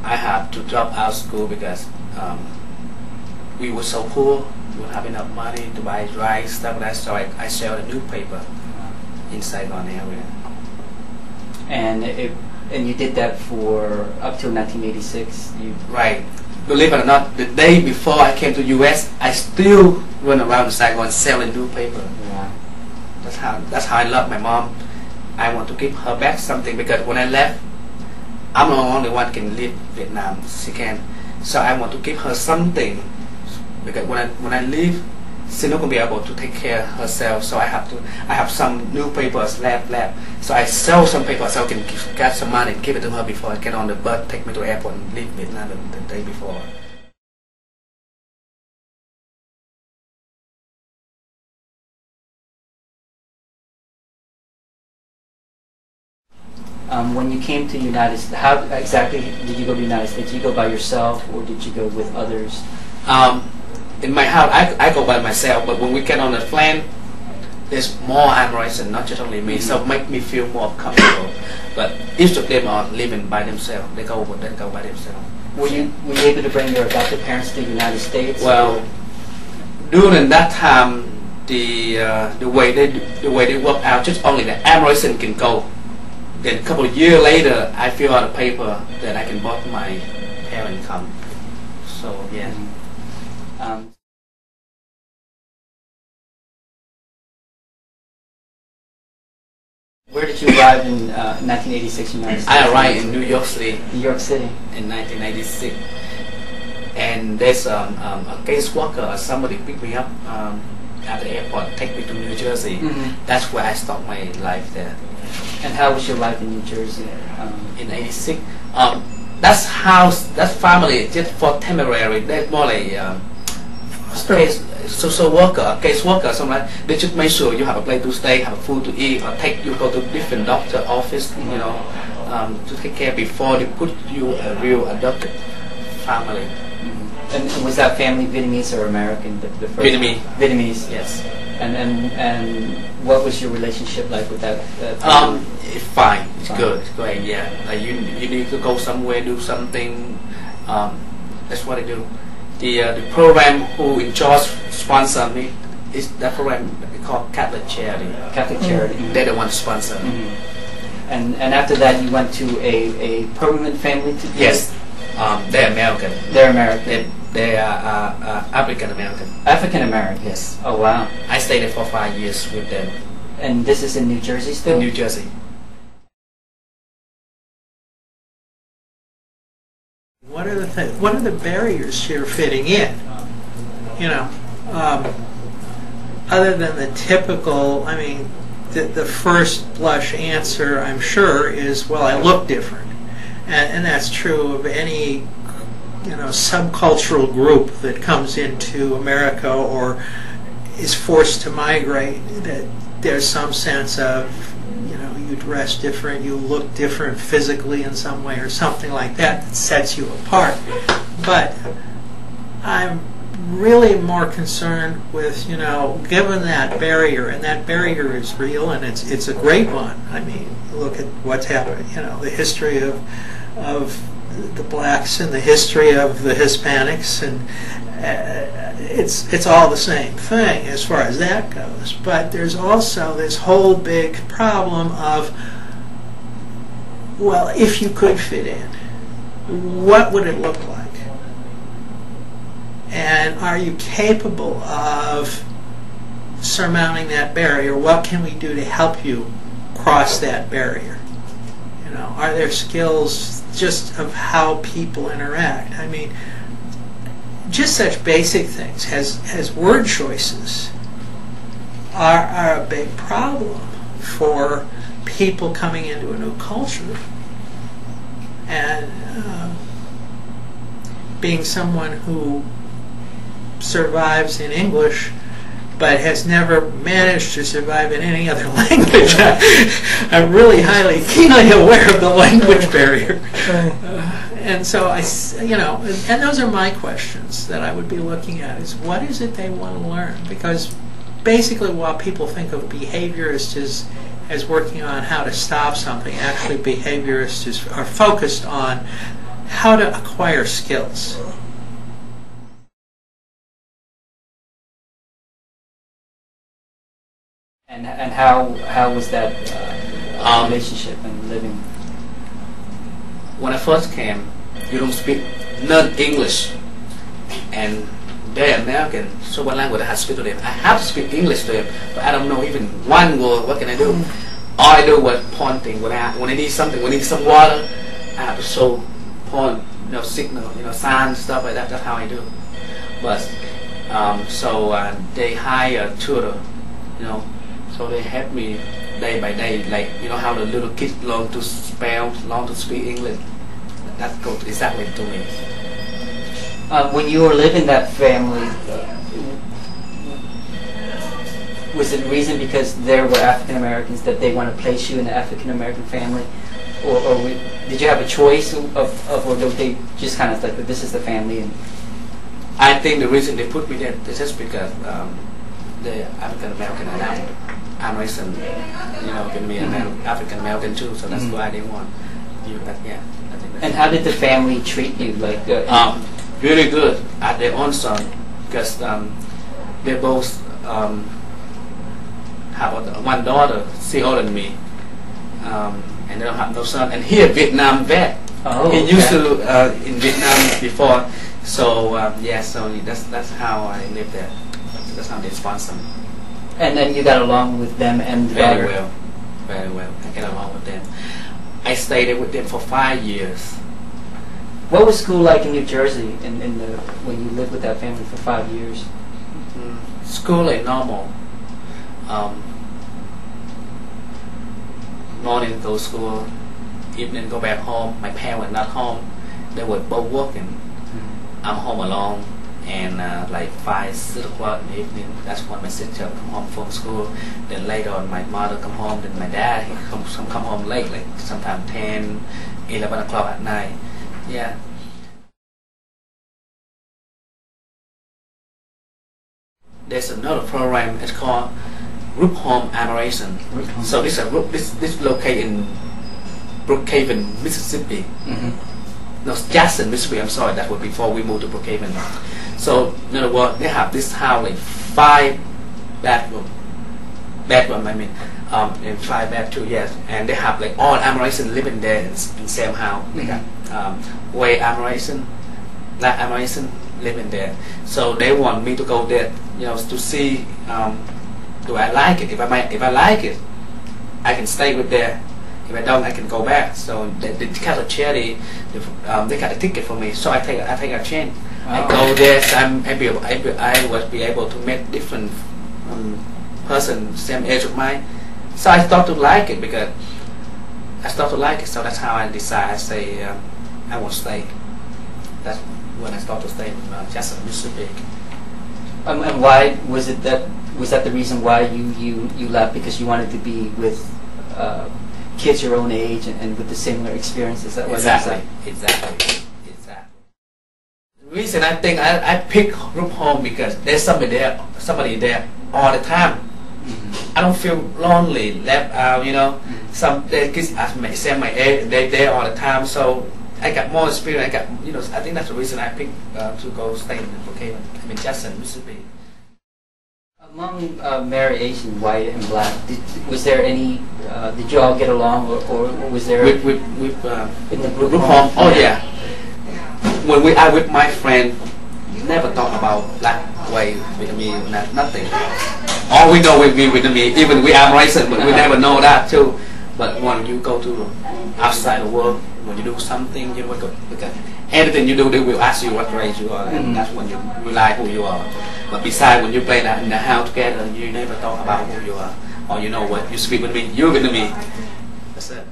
I had to drop out of school because we were so poor. We didn't have enough money to buy rice, stuff like that. So I sell a newspaper in Saigon area. And you did that for up till 1986. Right. Believe it or not, the day before I came to U.S., I still run around Saigon selling newspaper. Yeah. That's how I love my mom. I want to give her back something because when I left, I'm the only one can leave Vietnam. She can, so I want to give her something because when I leave, she's not gonna be able to take care of herself. So I have some newspapers left. So I sell some papers so I can get some money and give it to her before I get on the bus, take me to the airport and leave Vietnam the day before. When you came to United States, how exactly did you go to the United States? Did you go by yourself or did you go with others? In my house, I go by myself, but when we get on the plane, there's more Amerasian, not just only me, so it makes me feel more comfortable. But each of them are living by themselves. They go by themselves. Were you able to bring your adopted parents to the United States? Well, during that time, the way they work out, just only the Amerasian can go. Then a couple of years later, I fill out a paper that I can both my parents come. So yeah. Where did you arrive in 1986 United States? I arrived in New York City. New York City. In 1996. And there's a case worker, somebody picked me up at the airport, take me to New Jersey. Mm-hmm. That's where I started my life there. And how was your life in New Jersey? In 86, that family just for temporary. They're more like social worker, case worker, something like. They just make sure you have a place to stay, have food to eat, or take you go to different doctor office, you know, to take care before they put you a real adopted family. Mm-hmm. And was that family Vietnamese or American? The first Vietnamese. Vietnamese. Yes. And what was your relationship like with that? It's fine. It's good. It's great. Yeah. Like you need to go somewhere, do something. That's what I do. The program who in charge sponsor me is that program called Catholic Charity. Catholic Charity. Mm-hmm. They're the one sponsor. Mm-hmm. And after that, you went to a permanent family. Yes. They're American. They're American. They are African American. African American. Yes. Oh wow. I stayed there for 5 years with them. And this is in New Jersey still? In New Jersey. What are the barriers here fitting in? You know, other than the typical, I mean, the first blush answer, I'm sure, is, well, I look different. And that's true of any, you know, subcultural group that comes into America or is forced to migrate, that there's some sense of, you know, you dress different, you look different physically in some way or something like that that sets you apart. But I'm really more concerned with, you know, given that barrier, and that barrier is real and it's a great one. I mean, look at what's happened, you know, the history of the blacks and the history of the Hispanics, and it's all the same thing as far as that goes. But there's also this whole big problem of, well, if you could fit in, what would it look like? And are you capable of surmounting that barrier? What can we do to help you cross that barrier? You know, are there skills just of how people interact? I mean, just such basic things as word choices are a big problem for people coming into a new culture. And being someone who survives in English but has never managed to survive in any other language, I'm really keenly aware of the language barrier. And so you know, and those are my questions that I would be looking at, is what is it they want to learn? Because basically, while people think of behaviorists as working on how to stop something, actually behaviorists are focused on how to acquire skills. And how was that relationship and living? When I first came, you don't speak none English, and they're American. So what language I have to speak to them? I have to speak English to them, but I don't know even one word. What can I do? All I do was pointing. When I need something, when I need some water, I have to show, point, signal, sign, stuff like that. That's how I do. But they hire a tutor, so they help me day by day, like how the little kids learn to spell, learn to speak English. That goes exactly to me. When you were living that family, was it reason because there were African Americans that they want to place you in an African American family, or did you have a choice of or they just kind of like, this is the family? And I think the reason they put me there is just because the African American and Amerasian, can be an African American too, so that's why they want you. But yeah, I think that's. And how did the family treat you? Like really good at their own son, because they both have one daughter, she older than me, and they don't have no son. And he a Vietnam vet. Oh, he used to in Vietnam before, so so that's how I lived there. That's how they sponsor me. And then you got along with them and very well, very well. I get along with them. I stayed with them for 5 years. What was school like in New Jersey when you lived with that family for 5 years? School like normal. Morning go to school, evening go back home. My parents not home; they were both working. I'm home alone, and like 5, 6 o'clock in the evening, that's when my sister come home from school. Then later on, my mother come home. Then my dad he come home late, like sometimes 10, 11 o'clock at night. Yeah. There's another program. It's called Group Home Amerasian. So this this located in Brookhaven, Mississippi. No, Jackson, Mississippi. I'm sorry, that was before we moved to Brookhaven. So in other words, they have this house like 5 bedroom. I mean, and 5 bedroom, yes. And they have like all Amerasian living there in same house. They got way Amerasian, black Amerasian living there. So they want me to go there, to see do I like it. If I like it, I can stay with there. If I don't, I can go back. So the kind of charity, they got a ticket for me. So I take a chance. I go there. So I would be able to meet different person same age of mine. So I start to like it because So that's how I decide. I say I want to stay. That's when I start to stay in Jackson, Mississippi. And why was it that? Was that the reason why you left? Because you wanted to be with kids your own age and with the similar experiences? That was exactly. The reason I think I pick group home because there's somebody there all the time. I don't feel lonely, left out. Some kids same my age, they there all the time. So I got more experience. I think that's the reason I picked to go stay in Brookhaven. I mean Jackson, Mississippi. Among Amerasian, white and black, was there any? Did you all get along, or was there with in the group home? Oh yeah. When I with my friend, never talk about black, white, Vietnamese, nothing. All we know with Vietnamese, even we Amerasian, but we never know that too. But when you go to outside the world, when you do something, because anything you do, they will ask you what race you are, and that's when you realize who you are. But besides, when you play that in the house together, you never talk about who you are, or what you speak with me, you're with me. That's it.